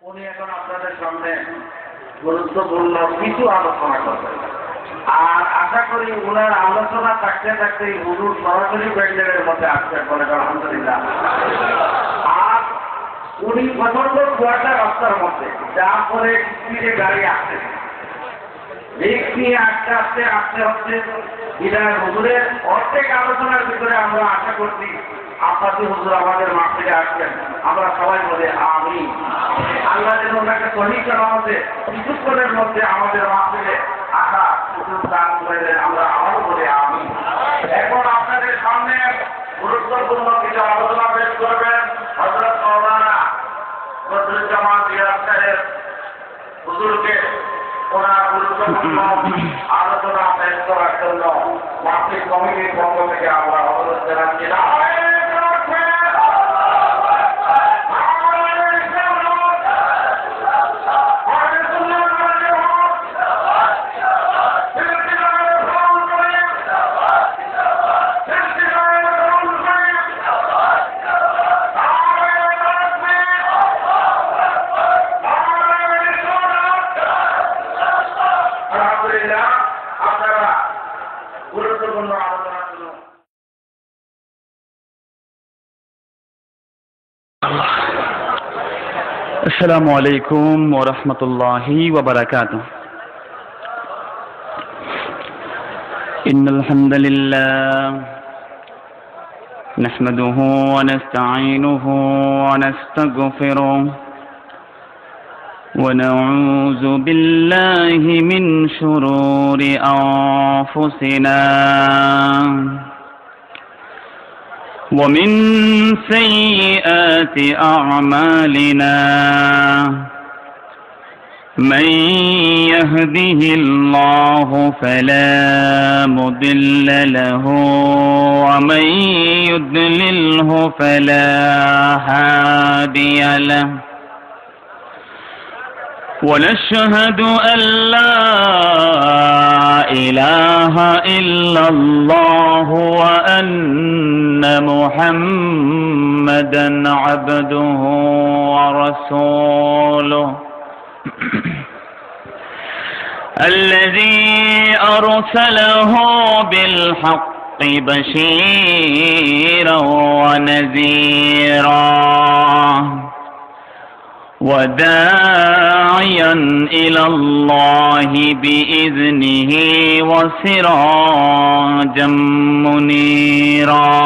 উনি এখন আপনাদের সামনে গুরুত্বপূর্ণ কিছু আলোচনা করবেন। আর আশা করি ওনার আলোচনা থাকতে থাকতে হুজুর সরাসরি প্যান্ডেলের মধ্যে আসতে পারেন, আলহামদুলিল্লাহ। আর উনি প্রচন্ড কুয়াশা রাস্তার মধ্যে, যার ফলে স্পিডে গাড়ি আসছে, রিক্স নিয়ে আস্তে আস্তে আসতে হচ্ছে। বিদায় হুজুরের অর্ধেক আলোচনার ভিতরে আমরা আশা করছি আব্বাসী হুজুর আমাদের মাহফিলে আসবেন। আমরা সবাই বলে আমিন। আল্লাহ যেন ওনাকে সহি সালামতে কিছুক্ষণের মধ্যে আমাদের মাহফিলে আসা সুযোগ দান করে দেন, আমরা আবারও বলে আমিন। এখন আপনাদের সামনে গুরুত্বপূর্ণ কিছু আলোচনা পেশ করবেন হযরত মাওলানা বদরুজ্জামান রিয়াদ সাহেব হুজুরকে। ওনার গুরুত্বপূর্ণ আলোচনা পেশ করার জন্য মাহফিল কমিটির পক্ষ থেকে আমরা অনুরোধ জানাচ্ছি। السلام عليكم ورحمة الله وبركاته. إن الحمد لله نحمده ونستعينه ونستغفره ونعوذ بالله من شرور أنفسنا ومن سيئات أعمالنا من يهده الله فلا مضل له ومن يضلله فلا هادي له ونشهد أن لا إله إلا الله وأن محمدا عبده ورسوله الذي أرسله بالحق بشيرا ونذيرا وداعيا إلى الله بإذنه وسراجا منيرا.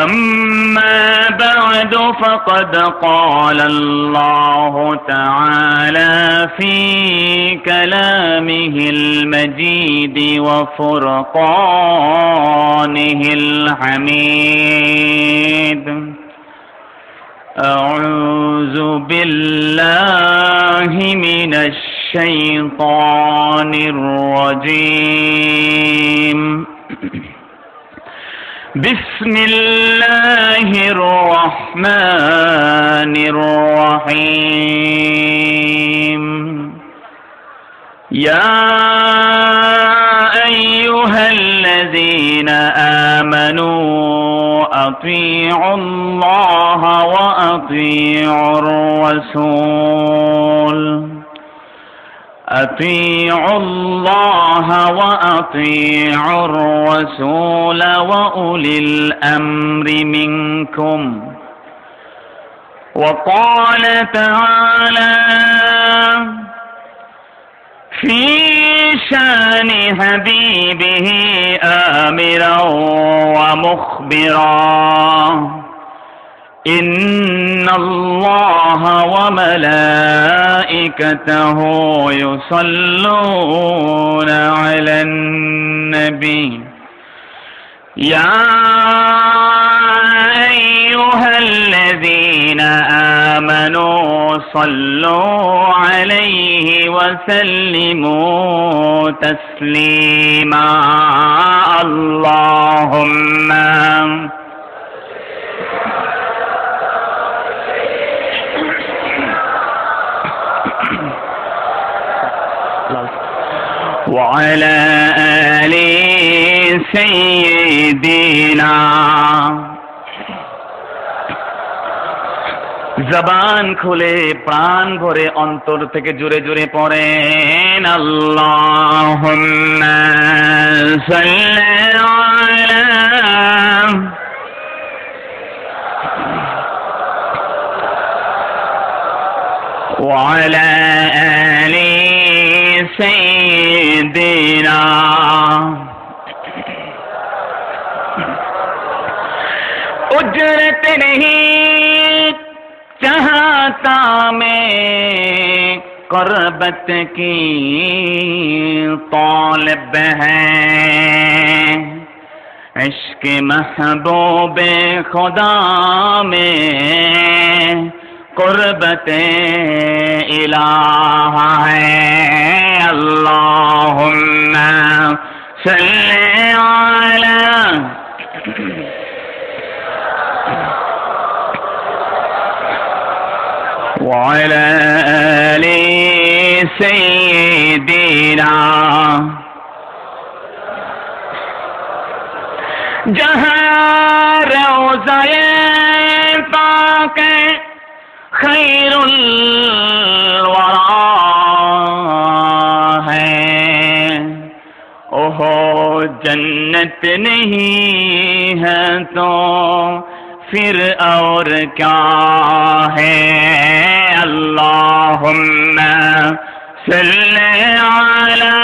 أما بعد فقد قال الله تعالى في كلامه المجيد وفرقانه الحميد: أعوذ بالله من الشيطان الرجيم. بسم الله الرحمن الرحيم. يا أيها الذين آمنوا أطيعوا الله وأطيعوا الرسول أطيعوا الله وأطيعوا الرسول وأولي الأمر منكم. وقال تعالى في شان حبيبه آمرا ومخبرا: إن الله وملائكته يصلون على النبي يا أيها الذين آمنوا صلوا عليه وسلموا تسليما. اللهم وعلى آل سيدنا জবান খুলে প্রাণ ভরে অন্তর থেকে জোরে জোরে পড়েন আল্লাহুম্মা সাল্লি আলা ওয়া আলা আলি সাইয়্যিদিনা उजरत नहीं चाहता मैं क़ुर्बत की तालिब है इश्क़ महबूब खुदा में क़ुर्बत इलाहा है अल्लाहुम्मा सल्ली अला وعلى آل سيدنا जहाँ रोज़ाए पाक खैरुल वरा है ओहो जन्नत नहीं है तो फिर और क्या है अल्लाहुम्मा सल्ली अला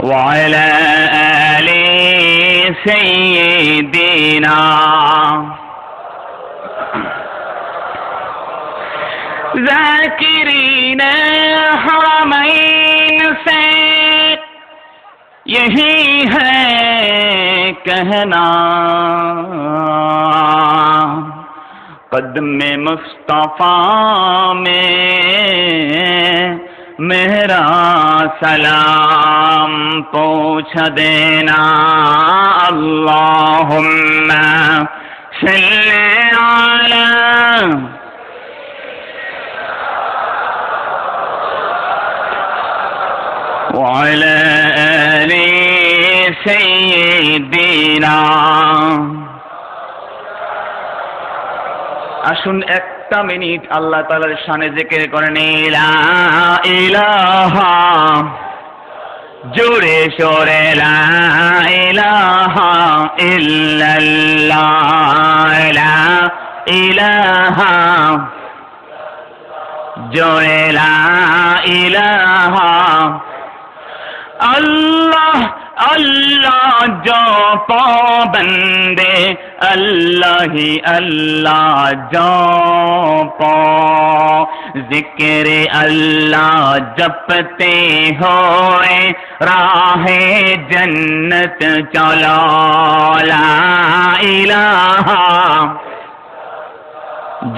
व अला आलि सय्यिदिना ज़ाकिरीन हरमैन से यही है कहना कदम मुस्तफा में मेरा सलाम पूछ देना अल्लाहुम्मा सल्ली अला व अला आलि सय्यिदिना আসুন একটা মিনিট আল্লাহ তাআলার শানে জিকির করেন লা ইলাহা জোরে সোরে লা ইলাহা ইল্লাল্লাহ লা ইলাহা জোরে লা ইলাহা अल्लाह अल्लाह जो बंदे अल्लाह ही अल्लाह जो जिक्र अल्लाह जपते होए राहे जन्नत चलो ला इलाहा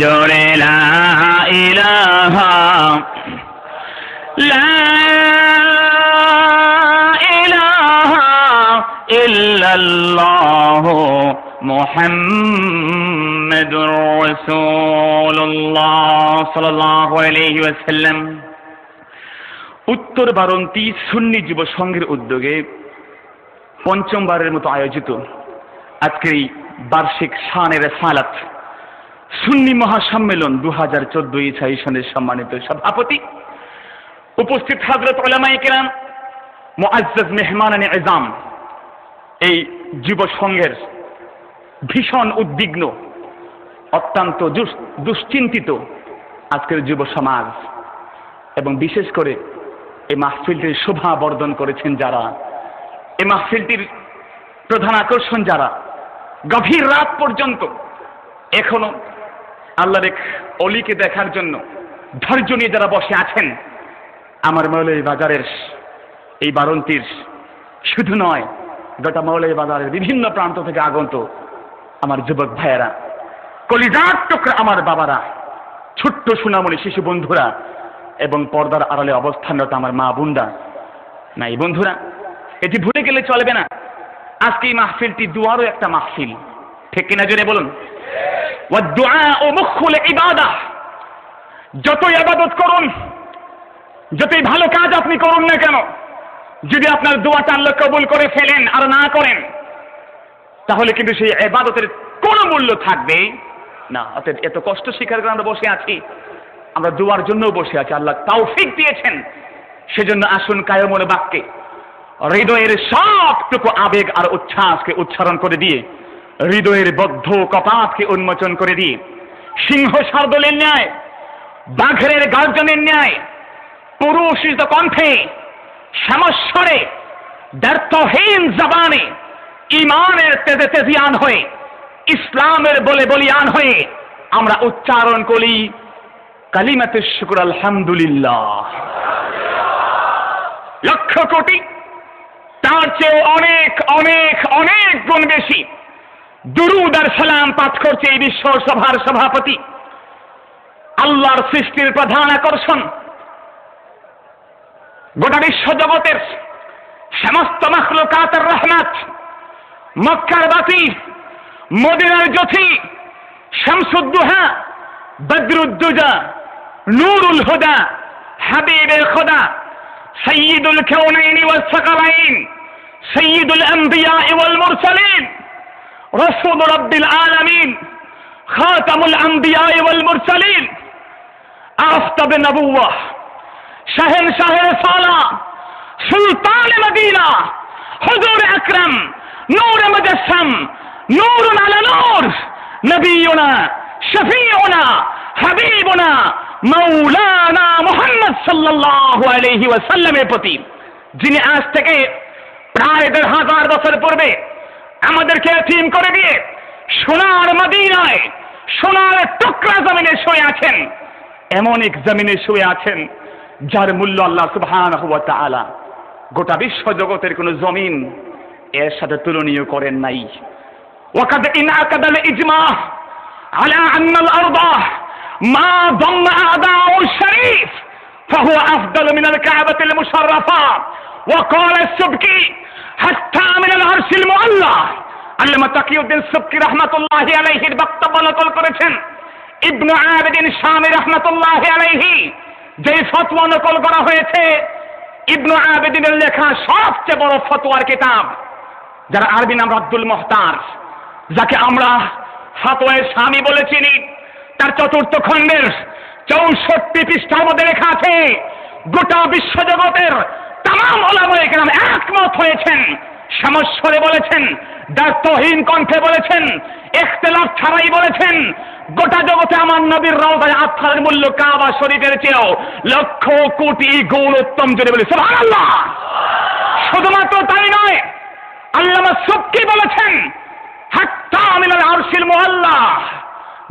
जोड़े ला इलाहा ला इल्लल्लाहु मुहम्मदुर রাসূলুল্লাহ সাল্লাল্লাহু আলাইহি ওয়াসাল্লাম। উত্তর বারন্তি সুন্নি যুব সংঘের উদ্যোগে পঞ্চমবারের মতো আয়োজিত আজকের এই বার্ষিক শানের সালাত সুন্নি মহাসম্মেলন 2014 সনের সম্মানিত সভাপতি, উপস্থিত হযরত উলামায়ে কেরাম, মুআজ্জাজ মেহমানানে ইজাম, এই যুব সংঘের ভীষণ উদ্বিগ্ন, অত্যন্ত দুশ্চিন্তিত আজকের যুব সমাজ, এবং বিশেষ করে এই মাহফিলটির শোভা বর্ধন করেছেন যারা, এই মাহফিলটির প্রধান আকর্ষণ যারা, গভীর রাত পর্যন্ত এখনো আল্লাহর এক অলিকে দেখার জন্য ধৈর্য নিয়ে যারা বসে আছেন, আমার মৌলভী বাজারের এই বারন্তির শুধু নয়, গোটা মৌলভী বাজারের বিভিন্ন প্রান্ত থেকে আগত আমার যুবক ভাইয়েরা, কলিজার টুকরা আমার বাবারা, ছোট্ট সোনামণি শিশু বন্ধুরা এবং পর্দার আড়ালে অবস্থানরত আমার মা বোনরা, না এই বন্ধুরা, এটি ভুলে গেলে চলবে না। আজকে এই মাহফিলটি দুয়ারও একটা মাহফিল, ঠিক কিনা জোরে বলুন? ওয়াদ-দুআউ মুখুল ইবাদাহ। যতই ইবাদত করুন, যতই ভালো কাজ আপনি করুন না কেন, যদি আপনার দোয়াটা আল্লাহ কবুল করে ফেলেন আর না করেন, তাহলে কিন্তু সেই ইবাদতের কোনো মূল্য থাকবে না। অতএব এত কষ্ট স্বীকার করে আমরা বসে আছি, আমরা দোয়ার জন্য বসে আছি, আল্লাহ তৌফিক দিয়েছেন। সেজন্য আসুন কায়মনে বাক্যে হৃদয়ের সবটুকু আবেগ আর উচ্ছ্বাসকে উচ্চারণ করে দিয়ে, হৃদয়ের বদ্ধ কপাটকে উন্মোচন করে দিয়ে, সিংহ শার্দুলের ন্যায়, বাঘের গর্জনের ন্যায় পুরুষিত কণ্ঠে, সমস্বরে, ব্যর্থহীন জবানে, ইমানের তেজে তেজিয়ান হয়ে, ইসলামের বলে বলিয়ান হয়ে আমরা উচ্চারণ করি কালিমাতে শুকর আলহামদুলিল্লাহ। লক্ষ কোটি, তার চেয়ে অনেক অনেক অনেক গুণ বেশি দুরূদ আর সালাম পাঠ করছে এই বিশ্ব সভার সভাপতি, আল্লাহর সৃষ্টির প্রধান আকর্ষণ, গোটা বিশ্ব জগতের সমস্ত মাখলুকাতের রহমত, মক্কার বাতি, মদিনার জ্যোতি, শামসুদ্দুহা, বদরুদ্দুজা, নূরুল হুদা, হাবিবে খোদা, সৈয়দুল কাউনাইন ওয়াস সাকালাইন, সৈয়দুল আম্বিয়া ওয়াল মুরসালিন, রাসূল রাব্বিল আলামিন, খাতামুল আম্বিয়া ওয়াল মুরসালিন, আফতাব নবুওয়াহ, শাহেনশাহ রিসালা, সুলতান মদিনা, হুজুর আকরাম, নূর মুজাসসাম, নূরুন আলা নূর, নবিয়ুনা, শফিউনা, হাবিবুনা, মাওলানা মুহাম্মদ সাল্লাল্লাহু আলাইহি ওয়াসাল্লামের প্রতি, যিনি আজ থেকে প্রায় ১,৫০০ বছর পূর্বে আমাদেরকে এতিম করে দিয়ে সোনার মদিনায়, সোনার টুকরা জমিনে শুয়ে আছেন। এমন এক জমিনে শুয়ে আছেন যার মূল্য আল্লাহ সুবহানাহু ওয়া তাআলা গোটা বিশ্ব জগতের কোন জমিন এর সাথে তুলনীয় করেন নাই। ওয়াকাদ ইনআকাদাল ইজমা আলা আন্নাল আরদা মা দাম্মা আদাউ শরীফ ফাহুয়া আফদালু মিনাল কাবাতিল মুশাররাফা ওয়া ক্বালা আস-সুবকি হাত্তা মিনাল আরশিল মুআল্লা। আল্লামা তাকিউদ্দিন সুবকি রাহমাতুল্লাহি আলাইহির বক্তব্য নকল করেছেন ইবনে আবিদিন শামী রাহমাতুল্লাহি আলাইহি, যে ফতোয়া নকল করা হয়েছে ইবনে আবিদিনের লেখা সবচেয়ে বড় ফতোয়ার কিতাব, যার আরবি নাম রাদ্দুল মুহতার, যাকে আমরা ফতোয়ায়ে শামী বলে চিনি। তার ৪র্থ খণ্ডের ৬৪ পৃষ্ঠার মধ্যে লেখা আছে গোটা বিশ্ব জগতের তাম উলামায়ে কেরাম একমত হয়েছেন, সমস্বরে বলেছেন, দ্ব্যর্থহীন কণ্ঠে বলেছেন, ইখতিলাফ ছাড়াই বলেছেন, গোটা জগতে আমার নবীর রওজায় আত্মার মূল্য কাবা শরীফের চেয়েও লক্ষ কোটি গুণ উত্তম, জোরে বলি সুবহানাল্লাহ। শুধুমাত্র তাই নয়, আল্লামা সুবকি বলেছেন হাত্তা মিনাল আরশিল মুআল্লা,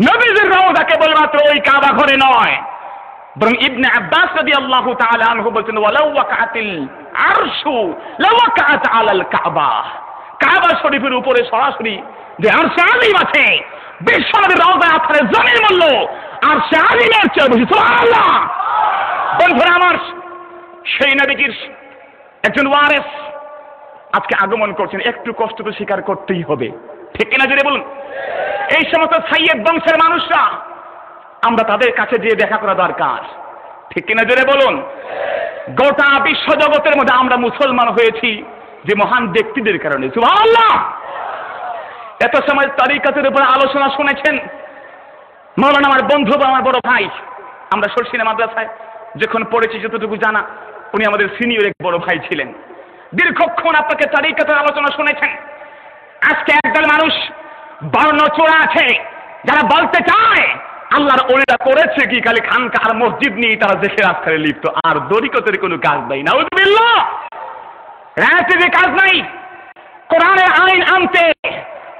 নবীর রওজা কেবলমাত্র ওই কাবা ঘরে নয়, বরং ইবনে আব্বাস রাদিয়াল্লাহু তাআলা আনহু বলেছেন ওয়ালাউ ওয়াকাতিল আরশু লাওয়াকাত আলাল কাবা, কাবা শরীফের উপরে সরাসরি যে আরশে আযীম আছে, বিশ্বনবীর রওজা আথারের জমির মূল্য আরশে আযীমের চেয়ে বেশি, সুবহানাল্লাহ। বন্ধুরা আমার, সেই নবীর একজন ওয়ারিস আজকে আগমন করছেন, একটু কষ্ট তো স্বীকার করতেই হবে, ঠিক কিনা জোরে বলুন। এই সমস্ত সাইয়্যিদ বংশের মানুষরা, আমরা তাদের কাছে গিয়ে দেখা করা দরকার, ঠিক কিনা জোরে বলুন। গোটা বিশ্ব জগতের মধ্যে আমরা মুসলমান হয়েছি যে মহান ব্যক্তিদের কারণে, সুবহানাল্লাহ। এত সময় তরিকতের উপর আলোচনা শুনেছেন মাওলানা, আমার বন্ধু বা আমার বড় ভাই, আমরা সরসিনা মাদ্রাসায় যখন পড়েছি যতটুকু জানা, উনি আমাদের সিনিয়র এক বড় ভাই ছিলেন, দীর্ঘক্ষণ আপনাকে তরিকতের আলোচনা শুনেছেন। আজকে একদল মানুষ বর্ণচোরা আছে যারা বলতে চায় আল্লাহর ওলিরা করেছে কি খালি খানকা আর মসজিদ নিয়ে তারা জিকির আজকারে লিপ্ত, আর তরিকতের কোনো কাজ নাই। নাউযুবিল্লাহ, রাজনীতির কাজ নাই, কোরআনের আইন আনতে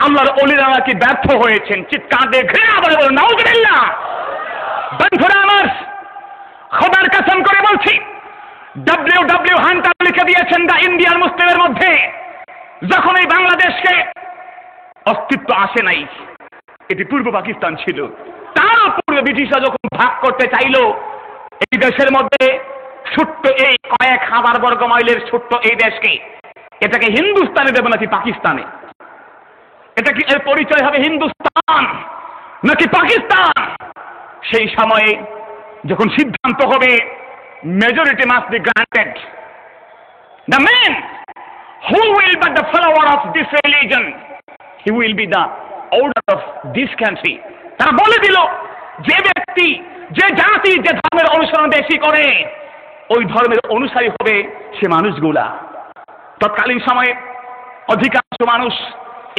আল্লাহর ওলিরা কি ব্যর্থ হয়েছেন? চিৎকার দিয়ে ঘৃণা বলে বলুন নাউযুবিল্লাহ। বন্ধুরা আমার, খোদার কসম করে বলছি, ডব্লিউ হান্টার লিখে দিয়েছেন দ্য ইন্ডিয়ান মুসলিমের মধ্যে, যখন এই বাংলাদেশকে অস্তিত্ব আসে নাই, এটি পূর্ব পাকিস্তান ছিল, তার পূর্বে ব্রিটিশরা যখন ভাগ করতে চাইল এই দেশের মধ্যে ছোট্ট এই কয়েক হাজার বর্গ মাইলের ছোট্ট এই দেশকে, এটাকে হিন্দুস্তানে দেবে নাকি পাকিস্তানে? এটা কি এর পরিচয় হবে হিন্দুস্তান নাকি পাকিস্তান? সেই সময়ে যখন সিদ্ধান্ত হবে majority must be granted, the man who will but the follower of this religion, he will be the order of this country. তারা বলে দিল যে ব্যক্তি, যে জাতি যে ধর্মের অনুসরণ বেশি করে ওই ধর্মের অনুসারী হবে সে মানুষগুলা। তৎকালীন সময়ে অধিকাংশ মানুষ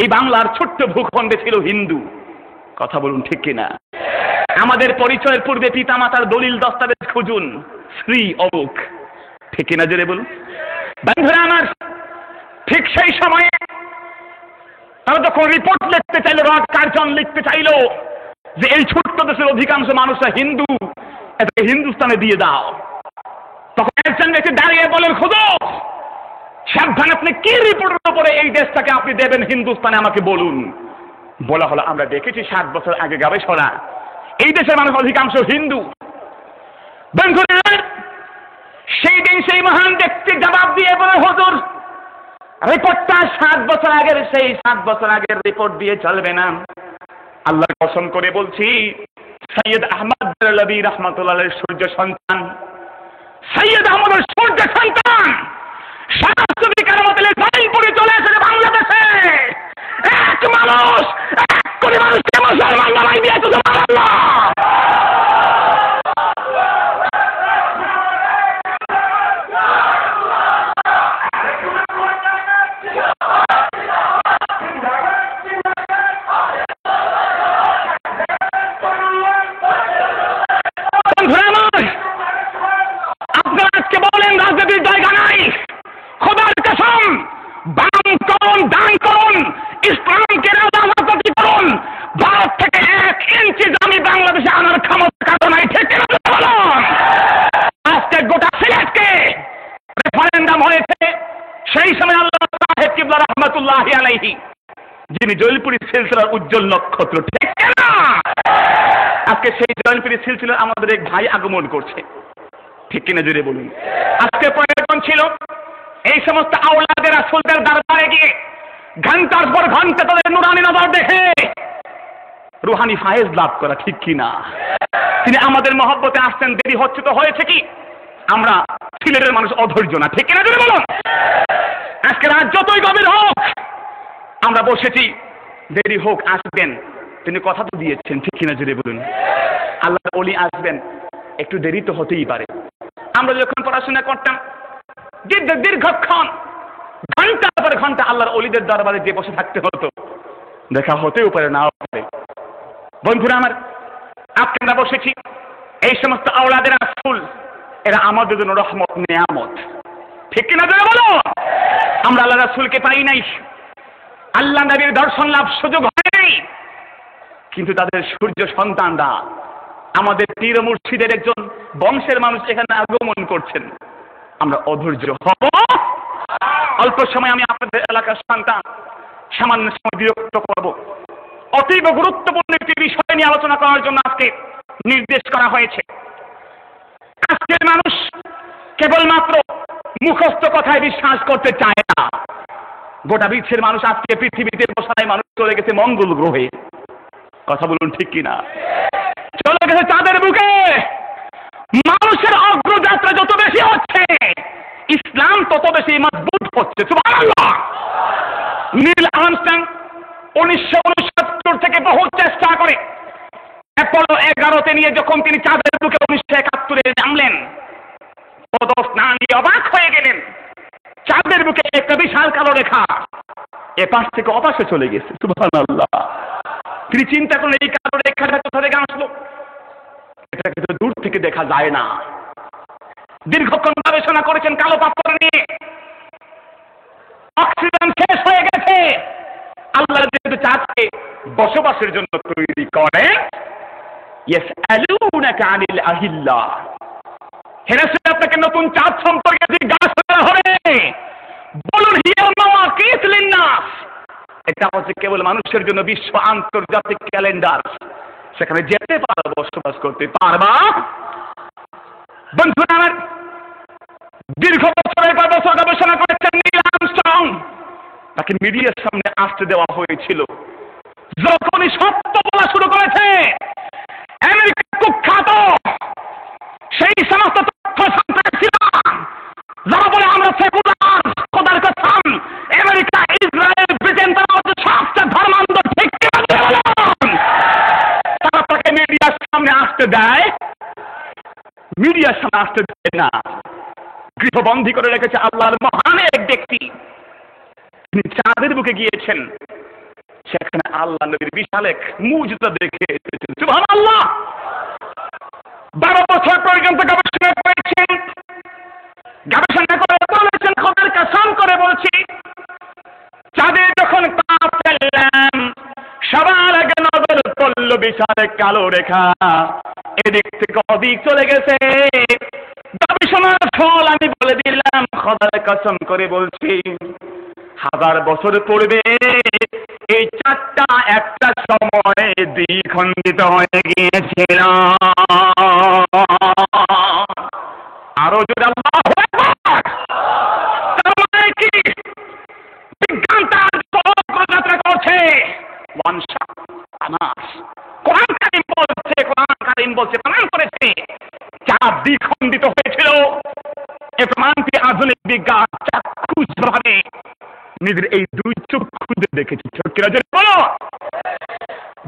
এই বাংলার ছোট্ট ভূখণ্ডে ছিল হিন্দু। কথা বলুন ঠিক কিনা? আমাদের পরিচয়ের পূর্বে পিতামাতার দলিল দস্তাবেজ খুঁজুন, শ্রী অমুক। ঠিক কিনা জোরে বলুন? বন্ধুরা আমার, ঠিক সেই সময়ে তারা যখন রিপোর্ট লিখতে চাইল, রড কার্জন লিখতে চাইল যে এই ছোট্ট দেশের অধিকাংশ মানুষরা হিন্দু, এটাকে হিন্দুস্তানে দিয়ে দাও, তখন একজন ব্যক্তি দাঁড়িয়ে বলেন, খুঁজো সাবধান, আপনি কি রিপোর্টের উপরে এই দেশটাকে আপনি দেবেন হিন্দুস্তানে আমাকে বলুন। বলা হলো, আমরা দেখেছি 7 বছর আগে গবেষণা, এই দেশের মানুষ অধিকাংশ হিন্দু। বন্ধুরা, সেই দিন সেই মহান ব্যক্তি জবাব দিয়ে বলে, হুজুর রিপোর্টটা 7 বছর আগের, সেই 7 বছর আগের রিপোর্ট দিয়ে চলবে না। আল্লাহর কসম করে বলছি, সৈয়দ আহমদ বেরলভী রহমতুল্লাহের সূর্য সন্তান, সৈয়দ আহমদের সূর্য সন্তান শাহসুবিকার মধ্যে জয়পুরে চলে এসেছে বাংলাদেশে। এক মানুষ, 1 কোটি মানুষকে মুসলমান বানাই দিয়েছে। সুবহানাল্লাহ। আপনারা আজকে বলেন রাজনীতির জায়গা নাই, খোদার কসম বাম করুন, দান করুন, ইসলামকে রাজনীতি করুন, ভারত থেকে 1 ইঞ্চি জমি বাংলাদেশে আনার ক্ষমতা কারো নাই। ঠিক কিনা বলুন? আজকে গোটা সিলেটকে রেফারেন্ডাম হয়েছে, সেই সময় আল্লাহ সাহেব কিবলা রহমতুল্লাহি আলাইহি, যিনি জয়পুরী সিলসিলার উজ্জ্বল নক্ষত্র, ঠিক কিনা? আজকে সেই জয়পুরী সিলসিলার আমাদের এক ভাই আগমন করছে। ঠিক কিনা জোরে বলুন? আজকে প্রয়োজন ছিল এই সমস্ত আওলাদের রাসূলদের দরবারে গিয়ে ঘন্টার পর ঘন্টা তাদের নুরানি নজর দেখে রুহানি ফায়েজ লাভ করা। ঠিক কিনা? তিনি আমাদের মহব্বতে আসছেন, দেরি হচ্ছে তো হয়েছে কি? আমরা সিলেটের মানুষ অধৈর্য না। ঠিক কিনা জোরে বলুন? আজকে রাত যতই গভীর হোক আমরা বসেছি, দেরি হোক আসবেন, তিনি কথা তো দিয়েছেন। ঠিক কিনা জোরে বলুন? আল্লাহর ওলি আসবেন, একটু দেরি তো হতেই পারে। আমরা যখন পড়াশোনা করতাম দীর্ঘক্ষণ ঘন্টার পর ঘন্টা আল্লাহর ওলিদের দরবারে যে বসে থাকতে হতো, দেখা হতেও পারে নাও পারে। বন্ধুরা আমার, আজকে আমরা বসেছি, এই সমস্ত আওলাদের রাসূল এরা আমাদের জন্য রহমত, নেয়ামত। ঠিক কিনা জোরে বলো? আমরা আল্লাহ রাসূলকে পাই নাই, আল্লাহ নবীর দর্শন লাভ সুযোগ হয়নি, কিন্তু তাদের সূর্য সন্তানরা, আমাদের পীর মুর্শিদের একজন বংশের মানুষ এখানে আগমন করছেন। আমরা অধৈর্য হব? অল্প সময় আমি আপনাদের এলাকার সন্তান, সামান্য সময় বিরক্ত করব। অতীব গুরুত্বপূর্ণ একটি বিষয় নিয়ে আলোচনা করার জন্য আজকে নির্দেশ করা হয়েছে। আজকের মানুষ কেবলমাত্র মুখস্থ কথায় বিশ্বাস করতে চায় না। গোটা বিশ্বের মানুষ আজকে পৃথিবীতে বসায় মানুষ চলে গেছে মঙ্গল গ্রহে। কথা বলুন ঠিক কিনা? চলে গেছে চাঁদের বুকে। মানুষের অগ্রযাত্রা যত বেশি হচ্ছে, ইসলাম তত বেশি মজবুত হচ্ছে। সুবহানাল্লাহ। নীল আর্মস্ট্রং 1969 থেকে বহু চেষ্টা করে অ্যাপোলো 11 নিয়ে যখন তিনি চাঁদের বুকে 1971 নামলেন, পদস্নান নিয়ে অবাক হয়ে গেলেন। চাঁদের বুকে একটা বিশাল কালো রেখা এপাশ থেকে অপাশে চলে গেছে। সুবহানাল্লাহ। তিনি চিন্তা করলেন, এই কালো রেখাটা কোথা থেকে আসলো? এটাকে তো দূর থেকে দেখা যায় না। দীর্ঘক্ষণ গবেষণা করেছেন কালো পাথর নিয়ে। অক্সিজেন শেষ হয়ে গেছে। আল্লাহ যেহেতু চাঁদকে বসবাসের জন্য তৈরি করেন, ইয়াসআলুনাকা আনিল আহিল্লা, হে রাসূল আপনাকে নতুন চাঁদ সম্পর্কে জিজ্ঞাসা করা হবে। বলুন, হিয়া মাওয়াকিত লিন্নাস, এটা হচ্ছে কেবল মানুষের জন্য বিশ্ব আন্তর্জাতিক ক্যালেন্ডার। সেখানে যেতে পারো, বসবাস করতে পারবা। বন্ধুরা আমার, দীর্ঘ বছরের পর বছর গবেষণা করেছেন নীল আর্মস্ট্রং। তাকে মিডিয়ার সামনে আসতে দেওয়া হয়েছিল। যখনই সত্য বলা শুরু করেছে, আমেরিকা কুখ্যাত সেই সমস্ত তথ্য সন্ত্রাসীরা যারা বলে আমরা সেকুলার, খোদার কসম আমেরিকা, ইসরায়েল, ব্রিটেন, তারা হচ্ছে সবচেয়ে ধর্ম আসতে দেয়? মিডিয়ার সামনে আসতে দেয় না। গৃহবন্দী করে রেখেছে আল্লাহর মহান এক ব্যক্তি। তিনি চাঁদের বুকে গিয়েছেন, সেখানে আল্লাহ নবীর বিশাল এক মুজিজা দেখে এসেছেন। সুবহানাল্লাহ। 12 বছর পর্যন্ত গবেষণা করেছেন, গবেষণা করে বলেছেন, খোদার কসম করে বলছি, চাঁদে যখন পা ফেললাম সবার আগে নজর পড়ল বিশাল এক কালো রেখা, এদিক থেকে ওদিক চলে গেছে। গবেষণার ফল আমি বলে দিলাম, খোদার কসম করে বলছি, 1000 বছর পূর্বে এই চাঁদটা একটা সময় দ্বিখণ্ডিত হয়ে গিয়েছিল। আরো যদি আল্লাহু আকবার। তার মানে কি বিজ্ঞান তার যাত্রা করছে। কোরআন কারীম বলছে, প্রমাণ করেছে চাঁদ দ্বিখণ্ডিত হয়েছিল। এ প্রমাণটি আধুনিক বিজ্ঞান চাক্ষুষভাবে নিজের এই 2 চক্ষুতে দেখেছি। ছোট্টরা যদি বলো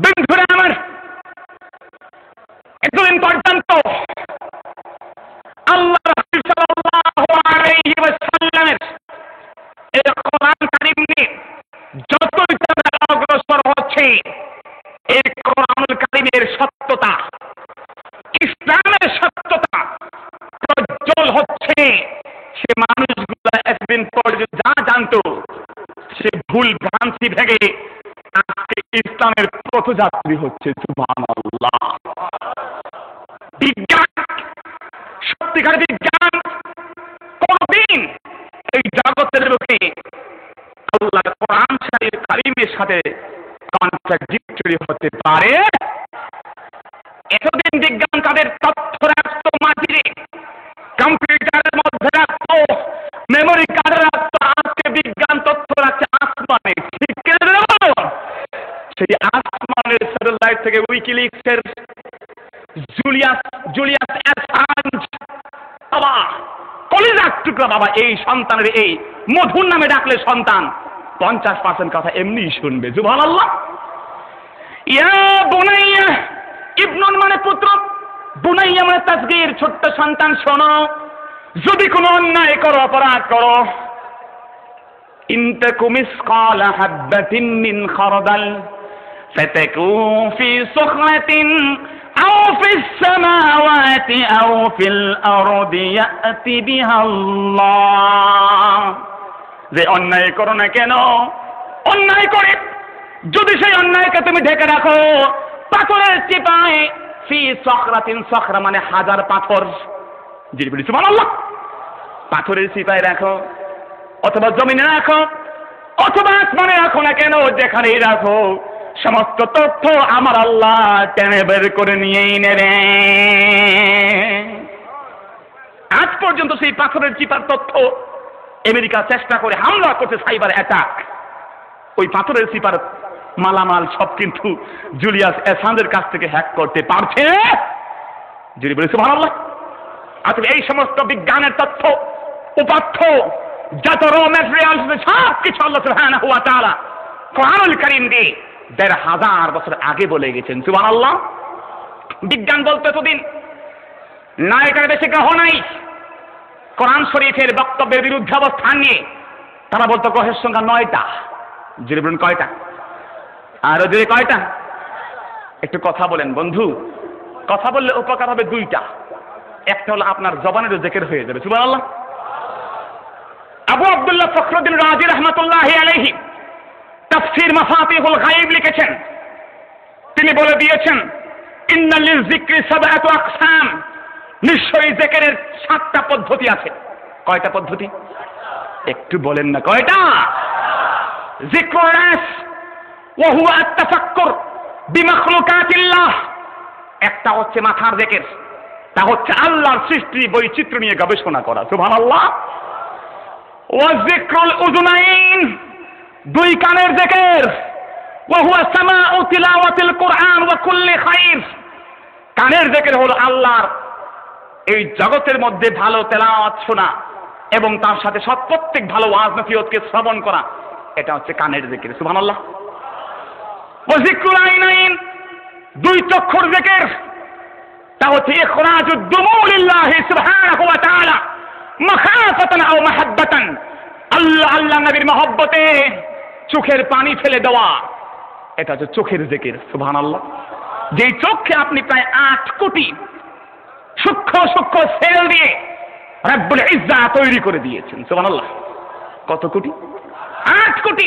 বন্ধুরা আমার, এতদিন পর্যন্ত আল্লাহ রাসূল সাল্লাল্লাহু আলাইহি ওয়াসাল্লামের এই কোরআন কারীম নিয়ে যতই তারা অগ্রসর হচ্ছে, এই কোরআনুল কারীমের সত্যতা, ইসলামের সত্যতা প্রজ্জ্বল হচ্ছে। সে মানুষগুলো এতদিন পর্যন্ত যা জানতো সে ভুল ভ্রান্তি ভেঙে আজকে ইসলামের পথযাত্রী হচ্ছে। সুবহানাল্লাহ। বিজ্ঞান, সত্যিকার বিজ্ঞান কোনদিন এই জগতের বুকে আল্লাহর কোরআন শরীফ কারীমের সাথে কন্ট্রাডিক্টরি হতে পারে? এতদিন বিজ্ঞান তাদের তথ্য রাখতো মাটিতে, কম্পিউটারের মধ্যে রাখতো, মেমোরি কার্ডে রাখতো। আজকে বিজ্ঞান তথ্য রাখছে আসমানে। ঠিক করে বলো, সেই আসমানের স্যাটেলাইট থেকে উইকিলিক্সের জুলিয়াস অ্যাসাঞ্জ বাবা, কলিজার টুকরা বাবা, এই সন্তানের এই মধুর নামে ডাকলে সন্তান 50% কথা এমনিই শুনবে। সুবহানাল্লাহ। ইয়া বুনাইয়া, ইবনুন মানে পুত্র, বুনাইয়া মানে তাসগীর, ছোট্ট সন্তান শোনো, যদি কোনো অন্যায় করো, অপরাধ করো, ইনতাকু মিসকালা হাববাতিন মিন খারদাল ফাতাকুন ফি সুখরাতিন আও ফিস সামাওয়াতি আও ফিল আরদি ইয়াতি বিহাল্লাহ। যে অন্যায় করো না কেন, অন্যায় করে যদি সেই অন্যায়কে তুমি ঢেকে রাখো পাথরের চিপায়, ফি সখরাতিন, সখরা মানে 1000 পাথর, যিনি বলি সুবহানাল্লাহ, পাথরের চিপায় রাখো, অথবা জমিনে রাখো, অথবা আসমানে রাখো না কেন, যেখানেই রাখো সমস্ত তথ্য আমার আল্লাহ টেনে বের করে নিয়েই নেবে। আজ পর্যন্ত সেই পাথরের চিপার তথ্য আমেরিকা চেষ্টা করে হামলা করছে, সাইবার অ্যাটাক। ওই পাথরের চিপার মালামাল সব কিন্তু জুলিয়াস অ্যাসাঞ্জের কাছ থেকে হ্যাক করতে পারছে। যিনি বলি সুবহানাল্লাহ। আসলে এই সমস্ত বিজ্ঞানের তথ্য, উপাত্ত, যত র ম্যাটেরিয়ালস, সব কিছু আল্লাহ সুবহানাহু ওয়া তাআলা কোরআনুল কারীম দিয়ে 1500 বছর আগে বলে গেছেন। সুবহানাল্লাহ। বিজ্ঞান বলতে এতদিন না এখানে বেশি গ্রহ নাই। কোরআন শরীফের বক্তব্যের বিরুদ্ধে অবস্থান নিয়ে তারা বলতো গ্রহের সংখ্যা 9টা। যিনি বলেন কয়টা? আরো যদি কয়টা? একটু কথা বলেন বন্ধু, কথা বললে উপকার হবে 2টা। একটা হলো আপনার জবানের জিকির হয়ে যাবে। সুবহানাল্লাহ। আবু আব্দুল্লাহ ফখরুদ্দিন রাজি রাহমাতুল্লাহি আলাইহি তাফসীর মাফাতিহুল গায়ব লিখেছেন। তিনি বলে দিয়েছেন, ইন্না লিযিকরি সাবআতু আকসাম, নিশ্চয়ই জিকিরের 7টা পদ্ধতি আছে। কয়টা পদ্ধতি? একটু বলেন না কয়টা? যিকরুন নাস ওয়া হুয়া আত-তাফাক্কুর বিমাখলুকাতিল্লাহ, একটা হচ্ছে মাথার জিকির, তা হচ্ছে আল্লাহর সৃষ্টি বৈচিত্র্য নিয়ে গবেষণা করা। সুবহানাল্লাহ। ওয়া যিকরুল উযুনাইন, 2 কানের জিকির, ওয়া হুয়া সামাউ তিলাওয়াতিল কুরআন ওয়া কুল্লি খাইর, কানের জিকির হলো আল্লাহর এই জগতের মধ্যে ভালো তেলাওয়াত শোনা এবং তার সাথে প্রত্যেক ভালো ওয়াজ নসিহতকে শ্রবণ করা, এটা হচ্ছে কানের জিকির। সুবহানাল্লাহ। ওয়া যিকরুল আইনাইন, 2 চক্ষুর জিকির, তা হচ্ছে ইখরাজুদ দুমু লিল্লাহি সুবহানাহু ওয়া তাআলা মাখাফাতান আও মাহাব্বাতান, আল্লাহ নবীর মহব্বতে চোখের পানি ফেলে দেওয়া, এটা হচ্ছে চোখের জিকির। সুবহানাল্লাহ। যেই চোখকে আপনি প্রায় 8 কোটি সূক্ষ্ম সূক্ষ্ম সেল দিয়ে রব্বুল ইজ্জাত তৈরি করে দিয়েছেন। সুবহানাল্লাহ। কত কোটি? 8 কোটি।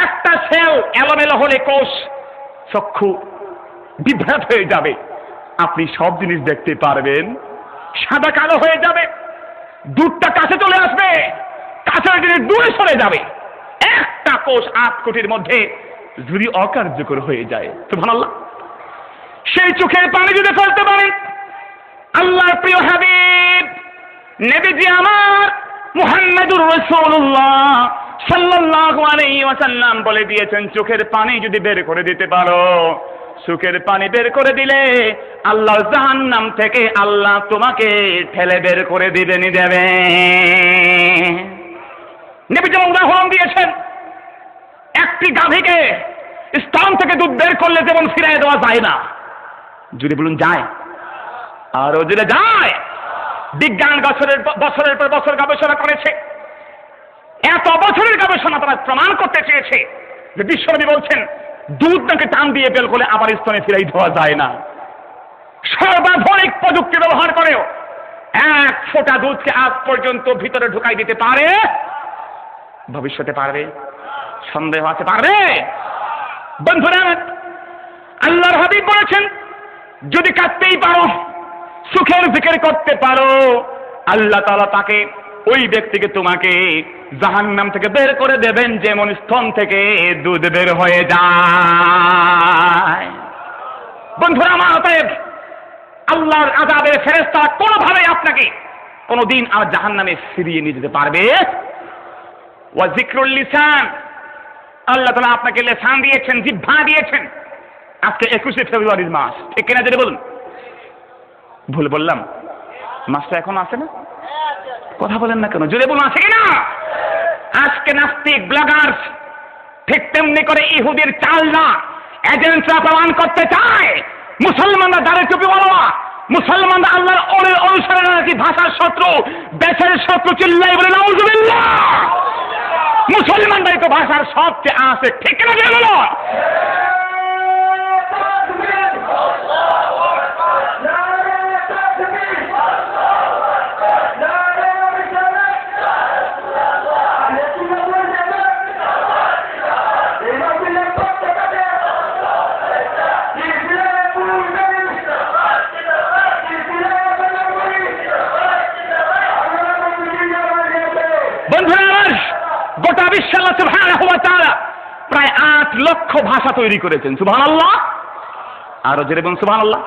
একটা সেল এলোমেলো হলে কোষ চক্ষু বিভ্রাট হয়ে যাবে, আপনি সব জিনিস দেখতে পারবেন, সাদা কালো হয়ে যাবে, দূরটা কাছে চলে আসবে, কাছের জিনিস দূরে সরে যাবে। একটা কোষ 8 কোটির মধ্যে যদি অকার্যকর হয়ে যায়, সুবহানাল্লাহ, সেই চোখের পানি যদি ফেলতে পারেন, আল্লাহর প্রিয় হাবিব নবীজি আমার মুহাম্মদুর রাসূলুল্লাহ সাল্লাল্লাহু আলাইহি ওয়াসাল্লাম বলে দিয়েছেন, চোখের পানি যদি বের করে দিতে পারো, চোখের পানি বের করে দিলে আল্লাহ জাহান্নাম থেকে আল্লাহ তোমাকে ঠেলে বের করে দিবেনই দেবে। নবীজি উদাহরণ দিয়েছেন, একটি গাভীকে স্তন থেকে দুধ বের করলে যেমন ফিরিয়ে দেওয়া যায় না, যদি বলুন যায়, আরো যদি যায়। বিজ্ঞান বছরের পর বছর গবেষণা করেছে, এত বছরের গবেষণা তারা প্রমাণ করতে চেয়েছে যে বিশ্বনবী বলছেন দুধ নাকি টান দিয়ে বের করলে আবার স্তনে ফিরাই দেওয়া যায় না। সর্বাধুনিক প্রযুক্তি ব্যবহার করেও 1 ফোঁটা দুধকে আজ পর্যন্ত ভিতরে ঢুকাই দিতে পারে? ভবিষ্যতে পারবে? সন্দেহ আছে পারবে? বন্ধুরা, আল্লাহর হাবিব বলেছেন, যদি কাঁদতেই পারো, সুখের জিকির করতে পারো, আল্লাহ তাআলা তাকে, ওই ব্যক্তিকে তোমাকে জাহান্নাম থেকে বের করে দেবেন যেমন স্তন থেকে দুধ বের হয়ে যায়। বন্ধুরা আমার, অতএব আল্লাহর আযাবের ফেরেশতা কোনোভাবে আপনাকে কোনোদিন আর জাহান্নামে ফিরিয়ে নিয়ে যেতে পারবে? ওয়া যিকরুল লিসান, আল্লাহ তাআলা আপনাকে লিসান দিয়েছেন, জিহ্বা দিয়েছেন। আজকে 21শে ফেব্রুয়ারির মাস, ঠিক কিনা যদি বলুন? ভুল বললাম? মাসটা এখন আছে না? কথা বলেন না কেন? জোরে বলুন, আছে কিনা? আজকে নাস্তিক ব্লগার্স ঠিক তেমনি করে ইহুদির চালনা এজেন্টরা প্রমাণ করতে চায় মুসলমানরা দাঁড়ে টুপিওয়ালা, মুসলমানরা আল্লাহর অনুসারীরা নাকি ভাষার শত্রু, দেশের শত্রু। চিল্লাই বলে নাউজুবিল্লাহ। মুসলমানরাই তো ভাষার সবচেয়ে আছে, ঠিক না? জোরে বলুন। গোটা বিশ্ব আল্লাহ সুবহানাহু ওয়া তাআলা প্রায় 8 লক্ষ ভাষা তৈরি করেছেন। সুবহানাল্লাহ। আরো জোরে বলুন সুবহানাল্লাহ।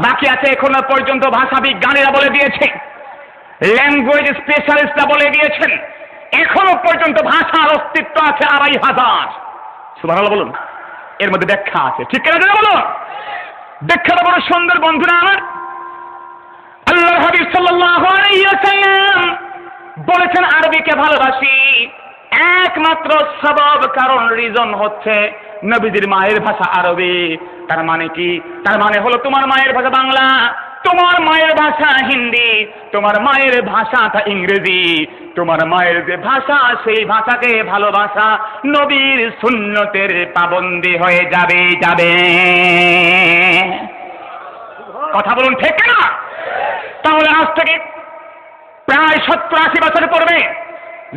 বাকি আছে এখনো পর্যন্ত ভাষা বিজ্ঞানীরা বলে দিয়েছে, ল্যাঙ্গুয়েজ স্পেশালিস্টরা বলে দিয়েছেন, এখনো পর্যন্ত ভাষার অস্তিত্ব আছে 2500। সুবহানাল্লাহ বলুন। এর মধ্যে ব্যাখ্যা আছে, ঠিক কিনা জোরে বলুন? ব্যাখ্যাটা বড় সুন্দর। বন্ধুরা আমার, আল্লাহর হাবিব সাল্লাল্লাহু আলাইহি ওয়াসাল্লাম বলেছেন, আরবিকে ভালোবাসি একমাত্র সবব, কারণ রিজন হচ্ছে নবীজির মায়ের ভাষা আরবি। তার মানে কি? তার মানে হলো তোমার মায়ের ভাষা বাংলা, তোমার মায়ের ভাষা হিন্দি, তোমার মায়ের ভাষাটা ইংরেজি, তোমার মায়ের যে ভাষা সেই ভাষাকে ভালোবাসা নবীর সুন্নতের পাবন্দি হয়ে যাবে। কথা বলুন, ঠিক না? তাহলে আজ থেকে প্রায় 70-80 বছর পূর্বে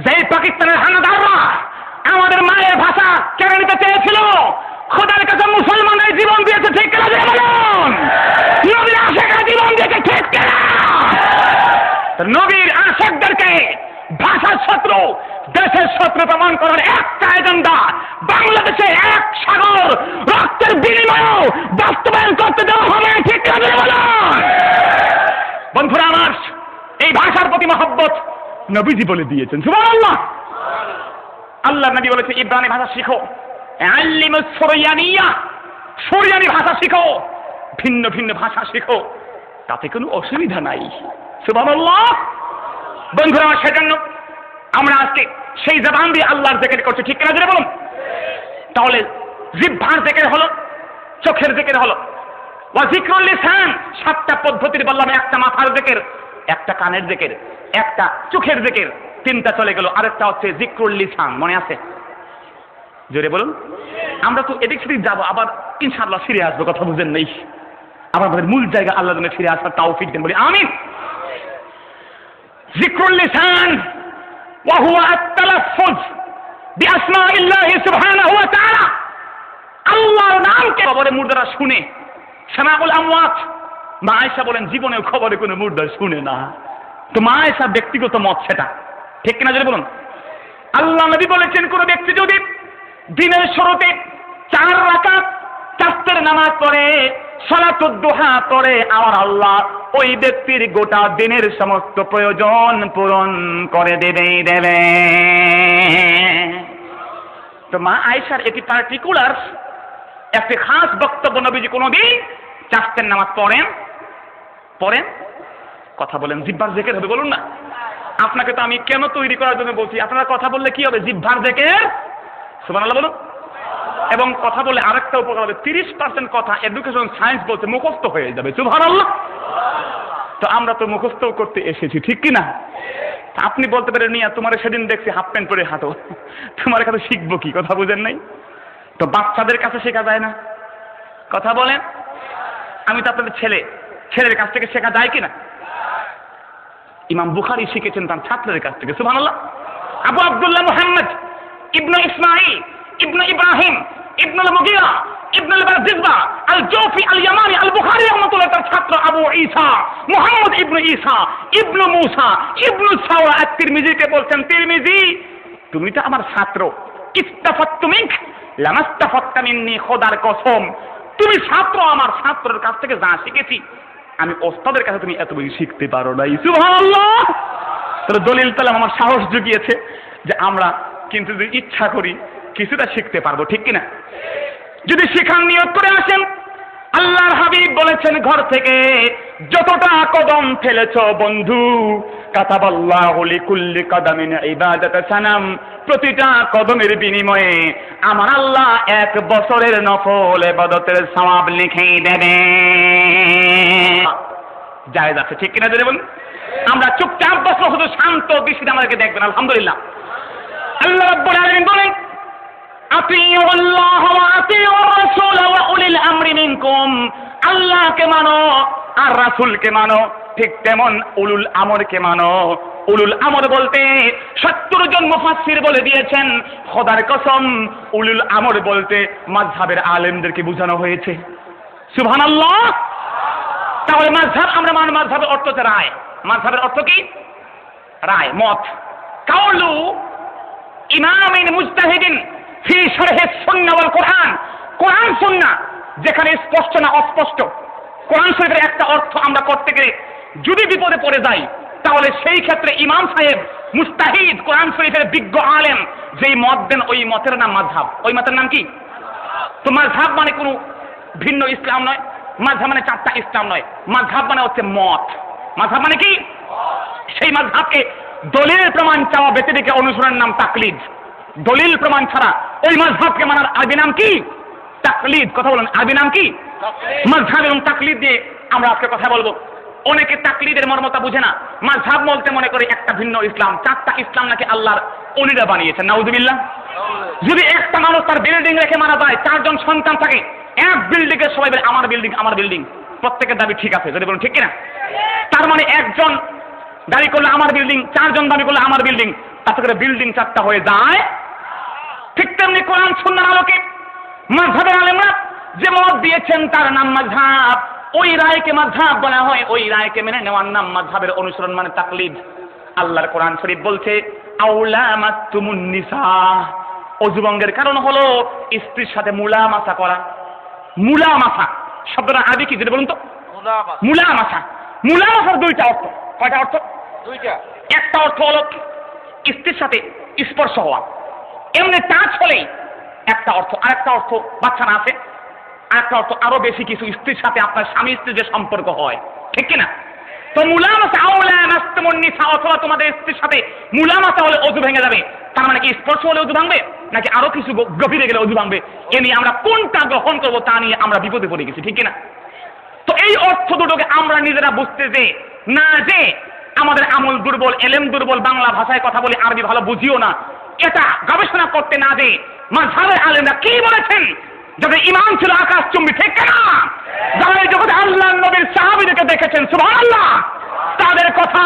যেই পাকিস্তানের হানাদাররা আমাদের মায়ের ভাষা কেড়ে নিতে চেয়েছিল, খোদার কাছে মুসলমানের জীবন দিয়েছে, ঠিক কিনা জোরে বলুন? নবীর আশিকরা জীবন দিয়েছে, ঠিক কিনা? নবীর আশিকদেরকে ভাষার শত্রু, দেশের শত্রু প্রমাণ করার একটা এজেন্ডা বাংলাদেশে 1 সাগর রক্তের বিনিময়েও বাস্তবায়ন করতে দেওয়া হবে, ঠিক কিনা জোরে বলুন? বন্ধুরা আমার, এই ভাষার প্রতি মহব্বত নবীজি বলে দিয়েছেন। সুবহানাল্লাহ। আল্লাহ নবী বলেছে, ইব্রানি ভাষা শিখো, আল্লিমুস সুরিয়ানিয়া, সুরিয়ানি ভাষা শিখো, ভিন্ন ভিন্ন ভাষা শিখো, তাতে কোনো অসুবিধা নাই। সুবহানাল্লাহ। বন্ধুরা, সেজন্য আমরা আজকে সেই জবান দিয়ে আল্লাহর জিকির করছি, ঠিক কিনা জোরে বলুন? তাহলে জিহ্বার জিকির হলো, চোখের জিকির হলো, ওয়া যিকরুল লিসান, 7টা পদ্ধতির বললাম, একটা মাথার জিকির, একটা কানের জিকির, একটা চোখের জিকির, 3টা চলে গেল, আরেকটা হচ্ছে যিকরুল লিসান, মনে আছে? জোরে বলুন। আমরা তো এদিক সেদিক যাবো, আবার ইনশাআল্লাহ ফিরে আসবো, কথা বুঝেন নেই? আবার আমাদের মূল জায়গা আল্লাহ যেন ফিরে আসার তৌফিক দেন, বলি আমিন। যিকরুল লিসান ওয়া হুয়া আত-তালাফফুজ বিআসমাইল্লাহি সুবহানাহু ওয়া তাআলা, আল্লাহর নামকে কবরে মুর্দারা শুনে। সামাউল আমওয়াত, মা আয়েশা বলেন জীবনেও খবরে কোনো মুর্দা শুনে না। তো মা আয়েশার ব্যক্তিগত মত সেটা, ঠিক কিনা জোরে বলুন? আল্লাহ নবী বলেছেন কোন ব্যক্তি যদি দিনের শুরুতে 4 রাকাত চাঁদের নামাজ পড়ে, সালাতুদ দুহা পড়ে, আমার আল্লাহ ওই ব্যক্তির গোটা দিনের সমস্ত প্রয়োজন পূরণ করে দেবে। তো মা আয়েশার এটি পার্টিকুলার একটি খাস বক্তব্য, নবীজি কোনদিন চাঁদের নামাজ পড়েন। কথা বলেন, জিহ্বার জিকির হবে, বলুন না। আপনাকে তো আমি কেন তৈরি করার জন্য বলছি, আপনারা কথা বললে কি হবে? জিহ্বার জিকির, সুবহানাল্লাহ বলুন। এবং কথা বলে আরেকটা উপকার হবে, 30% কথা এডুকেশন সায়েন্স বলতে মুখস্থ হয়ে যাবে, সুবহানাল্লাহ। তো আমরা তো মুখস্থ করতে এসেছি, ঠিক কি না? আপনি বলতে পারেন মিয়া তোমার সেদিন দেখছি হাফ প্যান্ট পরে হাঁটো, তোমার কাছে শিখবো কি? কথা বুঝেন নাই? তো বাচ্চাদের কাছে শেখা যায় না, কথা বলেন। আমি তো আপনাদের ছেলের কাছ থেকে শেখা যায় কিনা? ইমাম বুখারী শিখেছেন তার ছাত্রের কাছ থেকে, সুবহানাল্লাহ। আবু আব্দুল্লাহ মুহাম্মদ ইবনে ইসমাঈল ইবনে ইব্রাহিম ইবনে মুগীরা ইবনে বারজিজবা আল জৌফি আল ইয়ামানি আল বুখারী রাহমাতুল্লাহ তার ছাত্র আবু ঈসা মুহাম্মদ ইবনে ঈসা ইবনে মূসা ইবনে সাওয়া আত-তিরমিজিকে বলছেন, তিরমিজি তুমি তো আমার ছাত্র, ইস্তাফাততু মিনক লামাস্তাফাততা মিন্নি, খোদার কসম তুমি ছাত্র, আমার ছাত্রের কাছ থেকে যা শিখেছি আমি ওস্তাদের কাছে তুমি এত বেশি শিখতে পারো নাই, সুবহানাল্লাহ। তাহলে দলিল তাহলে আমার সাহস জুগিয়েছে যে আমরা কিন্তু যদি ইচ্ছা করি কিছুটা শিখতে পারবো, ঠিক কিনা? যদি শিখার নিয়ত করে আসেন, আল্লাহর হাবিব বলেছেন ঘর থেকে যতটা কদম ফেলেছো বন্ধু, কাতাবাল্লাহু লিকুল্লি কদামিন ইবাদাতান সানাম, প্রতিটা কদমের বিনিময়ে আমার আল্লাহ 1 বছরের নফল ইবাদতের সওয়াব লিখে দেবে। জায়েজ আছে, ঠিক কিনা বলুন? আমরা চুপচাপ বসে শুধু শান্ত দৃষ্টিতে আমাদেরকে দেখবেন, আলহামদুলিল্লাহ। আল্লাহ রাব্বুল আলামিন বলেন আতিউল্লাহ ওয়া আতিউর রাসূল ওয়া উলিল আমরি মিনকুম, আল্লাহকে মানো আর রাসূলকে মানো, ঠিক তেমন উলুল আমরকে মানো। উলুল আমর বলতে 70 জন মুফাসসির বলে দিয়েছেন, খোদার কসম উলুল আমর বলতে মাযহাবের আলেমদেরকে বোঝানো হয়েছে, সুবহানাল্লাহ। তাহলে মাযহাব আমরা মানি, মাযহাবের অর্থ হচ্ছে রায়। মাযহাবের অর্থ কি? রায়, মত। কাউলু ইমামিন মুজতাহিদিন ফি শারহি সুন্নাহ ওয়াল কোরআন, কোরআন সুন্নাহ যেখানে স্পষ্ট না অস্পষ্ট, কোরআন শরীফের একটা অর্থ আমরা করতে গেলে যদি বিপদে পড়ে যাই, তাহলে সেই ক্ষেত্রে ইমাম সাহেব মুস্তাহিদ, কোরআন শরীফের বিজ্ঞ আলেম যেই মত দেন ওই মতের নাম মাযহাব। ওই মতের নাম কি? তো মাযহাব মানে কোনো ভিন্ন ইসলাম নয়, মাযহাব মানে 4টা ইসলাম নয়, মাযহাব মানে হচ্ছে মত। মাযহাব মানে কি? সেই মাযহাবকে দলিলের প্রমাণ চাওয়া ব্যতিরেকে অনুসরণের নাম তাকলিদ। দলিল প্রমাণ ছাড়া ওই মাযহাবকে মানার আরবি নাম কি? তাকলিদ। কথা বলেন, আরবি নাম কি? মাযহাব এবং তাকলিদ দিয়ে আমরা আজকে কথা বলবো। অনেকে তাকলিদের মর্মতা বুঝে না, মাযহাব বলতে মনে করে একটা ভিন্ন ইসলাম। 4টা ইসলাম নাকি আল্লাহর ওলিরা বানিয়েছেন, নাউযুবিল্লাহ। যদি একটা মানুষ তার বিল্ডিং রেখে মারা যায়, 4 জন সন্তান থাকে, এক বিল্ডিং এর সবাই বলে আমার বিল্ডিং আমার বিল্ডিং, প্রত্যেকের দাবি ঠিক আছে, যদি বলুন ঠিক কিনা? তার মানে একজন দাবি করলে আমার বিল্ডিং, 4 জন দাবি করলে আমার বিল্ডিং, তাতে করে বিল্ডিং 4টা হয়ে যায়। ঠিক তেমনি কোরআন সুন্নাহর আলোকে মাযহাবের আলেমরা যে মত দিয়েছেন তার নাম মাযহাব। ওই রায়কে মাযহাব বলা হয়, ওই রায়কে মেনে নেওয়ার নাম মাযহাবের অনুসরণ মানে তাকলিদ। আল্লাহর কোরআন শরীফ বলছে আউলা মাতুমুন নিসা, অজুভঙ্গের কারণ হলো স্ত্রীর সাথে মুলামাসা করা। মুলামাসা শব্দটা আরবি কি যদি বলুন তো? মুলামাসা। মুলামাসার 2টা অর্থ। কয়টা অর্থ? 2টা। একটা অর্থ হলো স্ত্রীর সাথে স্পর্শ হওয়া, এমনি টাচ হলেই একটা অর্থ। আরেকটা অর্থ বাচ্চা না আছে, আরেকটা অর্থ আরো বেশি কিছু, স্ত্রীর সাথে আপনার স্বামী স্ত্রীর যে সম্পর্ক হয়, ঠিক কিনা? তো মুলামাসা আউলা মাতুমুন নিসা, অথবা তোমাদের স্ত্রীর সাথে মুলামাসা হলে অজু ভেঙে যাবে। তার মানে কি স্পর্শ হলে অজু ভাঙবে নাকি আরো কিছু গভীরে গেলে অজু ভাঙবে? এ নিয়ে আমরা কোনটা গ্রহণ করবো তা নিয়ে আমরা বিপদে পড়ে গেছি, ঠিক কিনা? তো এই অর্থ দুটোকে আমরা নিজেরা বুঝতে যে না, যে আমাদের আমল দুর্বল, এলেম দুর্বল, বাংলা ভাষায় কথা বলে আরবি ভালো বুঝিও না, এটা গবেষণা করতে না যে মাযহাবের আলেমরা কি বলেছেন, যাদের ঈমান ছিল আকাশচুম্বী, ঠিক না? যারা এই জগতে আল্লাহর নবীর সাহাবীদেরকে দেখেছেন, সুবহানাল্লাহ, তাদের কথা,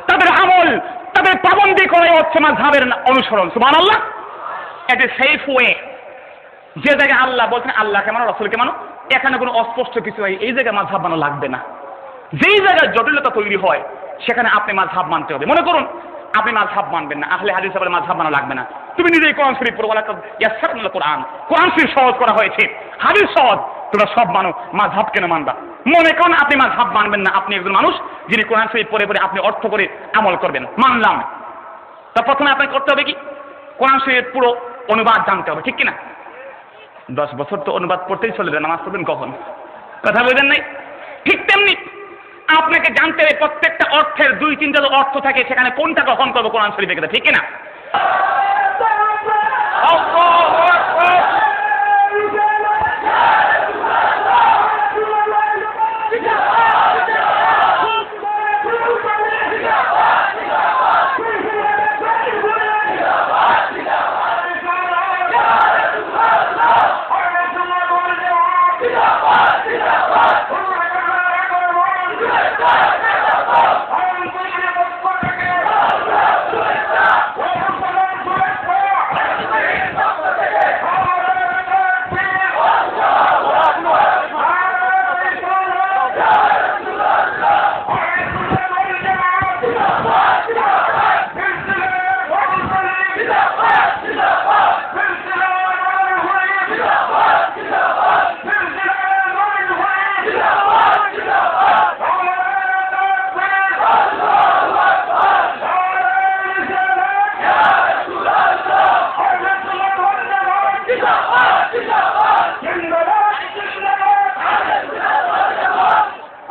তাদের আমল, তাদের পাবন্দি করে হচ্ছে মাযহাবের অনুসরণ, সুবহানাল্লাহ। এটা সেফ ওয়ে। যে জায়গায় আল্লাহ বলছেন আল্লাহকে মানো, রাসূলকে মানো, এখানে কোনো অস্পষ্ট কিছু হয়, এই জায়গায় মাযহাব মানা লাগবে না। যেই জায়গায় জটিলতা তৈরি হয় সেখানে আপনি মাযহাব মানতে হবে। মনে করুন আপনি মাযহাব মানবেন না, আহলে হাদিস বলে মাযহাব মানা লাগবে না, তুমি নিজেই কোরআন শরীফ পড়ো, বলা ইয়াসসারুল কোরআন, কোরআন শরীফ সহজ করা হয়েছে, হাদিস সহজ, তোমরা সব মানো, মাযহাব কেন মানবা? মনে করেন আপনি মাযহাব মানবেন না, আপনি একজন মানুষ যিনি কোরআন শরীফ পড়ে পড়ে আপনি অর্থ করে আমল করবেন, মানলাম। তা প্রথমে আপনাকে করতে হবে কি? কোরআন শরীফের পুরো অনুবাদ জানতে হবে, ঠিক কিনা? 10 বছর তো অনুবাদ পড়তেই চলে যায়, নামাজ পড়বেন কখন? কথা বুঝেন নাই? ঠিক তেমনি আপনাকে জানতে হবে প্রত্যেকটা অর্থের 2-3টা অর্থ থাকে, সেখানে কোনটা কখন করবো কোরআন শরীফে গেলে, ঠিক কিনা?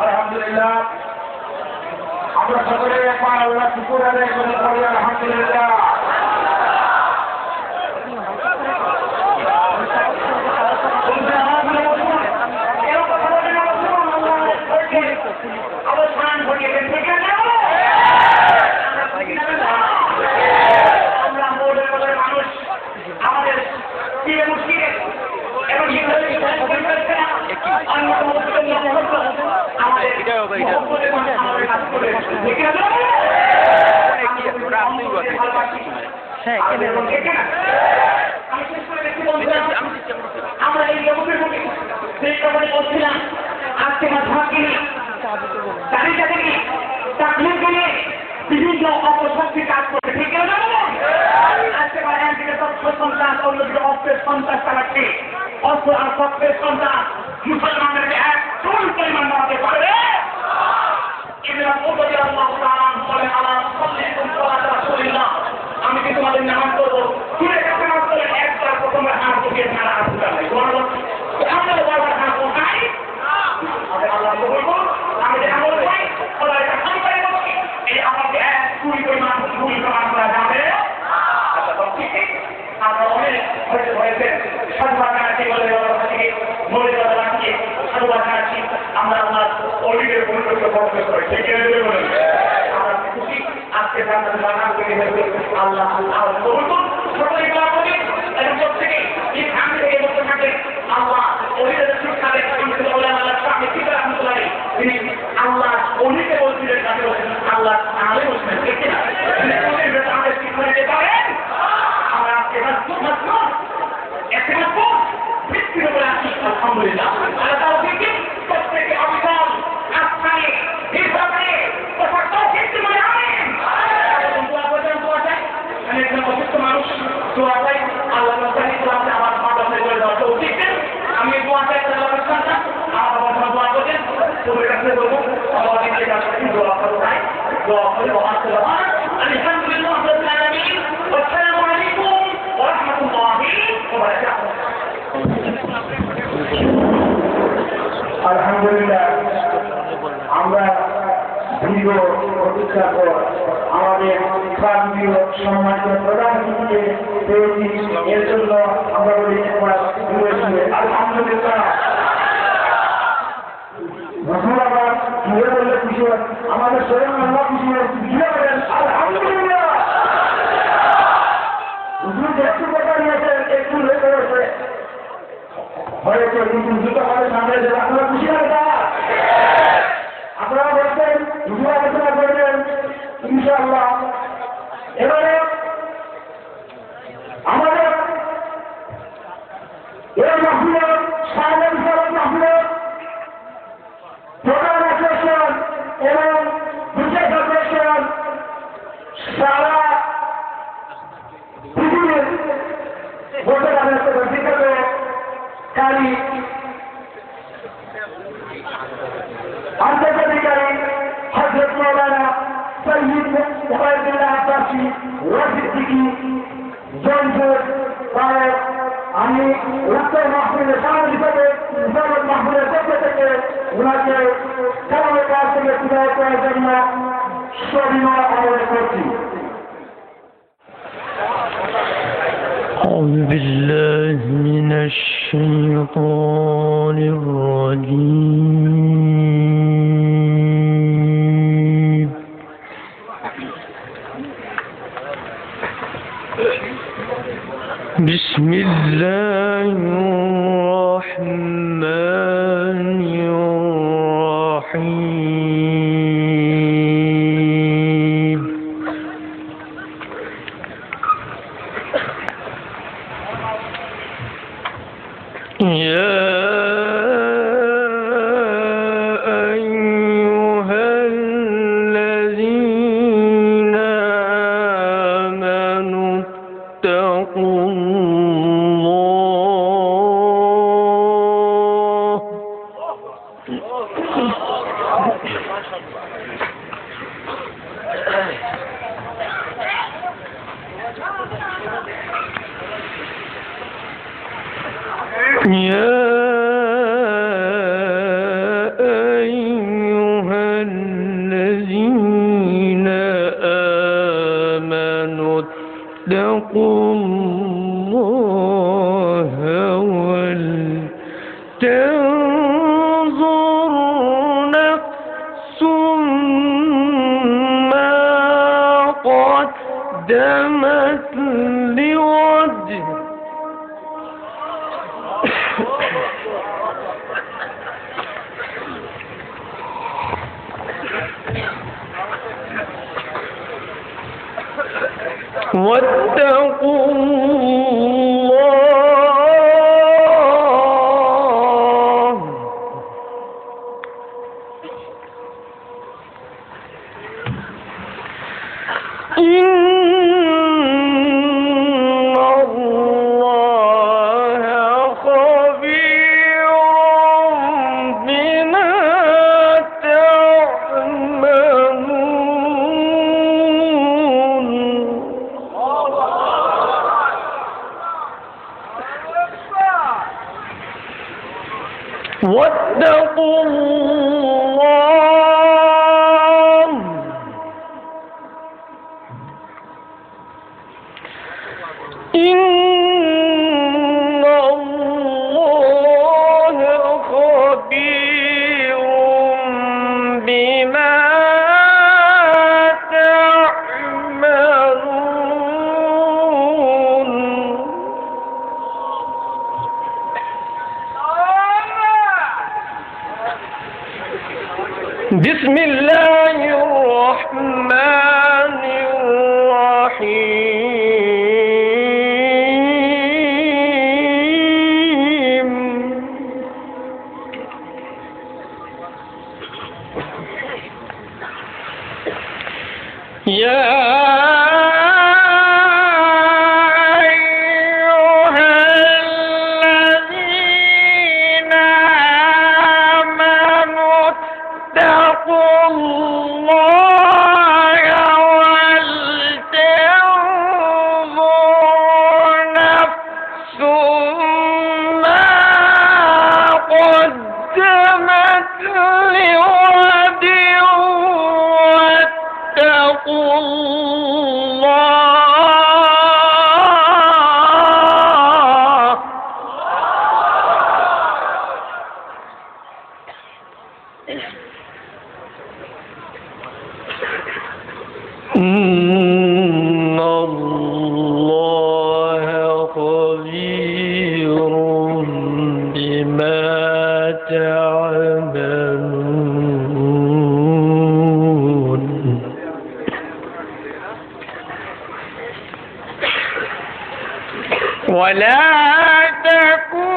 আলহামদুলিল্লাহ, আমরা সকলে একবার আল্লাহ শুকর আদায় করে পড়ি আলহামদুলিল্লাহ। আমরা এই জগতের মধ্যে সেই কথা বলছিলাম, আজকে মাঝহাবকে তালিকাকে নিয়ে তাকলিমকে নিয়ে বিভিন্ন অপশক্তি কাজ করছে, ঠিক না? আজকে বাজার থেকে তথ্য সন্ত্রাস, অন্যদিকে অস্ত্রের সন্ত্রাস চালাচ্ছে, অস্ত্র আর শস্ত্রের সন্ত্রাস মুসলমানদেরকে এক চুল পরিমাণ বাড়াতে পারবে। আমি কি তোমাদের নামাজ করবো, তুই একটা নামাজ করে একবার প্রথমে হাত উঠিয়ে ছাড়া হাত উঠা নাই, আমরা বারবার হাত উঠাই, আল্লাহ বলবো আমি যে আমল পাই ওরা এটা খালি করে বলছি, এই আমাকে এক চুল পরিমাণ ভুল করা যাবে। আমরা অনেক হয়েছে সর্বাদ আছি বলে মরে যাওয়া আছি, সর্বাদ আছি, আমরা আমার অলিদের পরিবর্তন করতে পারি, ঠিক আছে? আমরা খুশি আজকে আল্লাহ আল্লাহ সকলে করি এবং প্রত্যেকে এই সামনে থেকে বসে থাকে আল্লাহ অলিদের শিক্ষা তিনি আল্লাহ অলিকে বলছিলেন, কাকে বলছিলেন? আল্লাহ আলে বলছিলেন, ঠিক না? আমাদের শিক্ষা দিতে পারেন। আমরা ভিত্তির উপরে আসি আলহামদুলিল্লাহ। আল্লাহ প্রত্যেকে অবিকল আস্থায় নির্ভরে একজন অসুস্থ মানুষ দোয়া চাই, আল্লাহ আমার মাথা করে দেওয়া উচিত। আমি দোয়া চাই আমার বাবা দোয়া করছেন, তোমার কাছে বলবো আমাদেরকে দোয়া করো ভাই, দোয়া করে আলহামদুলিল্লাহ। আসসালামু আলাইকুম ওয়া রাহমাতুল্লাহি ওয়া বারাকাতুহু। আলহামদুলিল্লাহ, আমরা দীর্ঘ প্রতীক্ষা পর আমাদের প্রান্তীয় সম্মানিত প্রধানমন্ত্রীকে পেয়েছি, এর জন্য আমরা বলি আলহামদুলিল্লাহ। হুজুর তো আমাদের সামনে এসে আপনারা খুশি হবে না? আপনারা বলছেন হুজুর আলোচনা করবেন ইনশাআল্লাহ। এবারে আমাদের এই মাহফিলের সাধারণ মাহফিলের প্রধান আকর্ষণ এবং বিশেষ আকর্ষণ সারা পৃথিবীর বলতে পারেন বিখ্যাত কারি আন্তর্জাতিক কারি হযরত মাওলানা সৈয়দ ওবায়দুল্লাহ আব্বাসী ওয়াসিদ্দিকী জয়পুর ভারত। আমি উত্তর মাহফিলের সামনে হিসেবে মুসলমান মাহফিলের পক্ষ থেকে ওনাকে কালামের কাছ থেকে বিদায় করার জন্য সবিনয় অনুরোধ করছি। أعوذ بالله من الشيطان الرجيم بسم الله الرحمن الرحيم يا أيها الذين آمنوا اتقوا الله يا أيها الذين آمنوا اتقوا الله ولتنظر نفس ما قدمت لغد واتقوا الله إن الله خبير بما تعملون واتقوا الله إن الله خبير بما تعملون بسم الله الرحمن الرحيم يا أيها الذين آمنوا اتقوا الله ولتنظر يعملون ولا تكونوا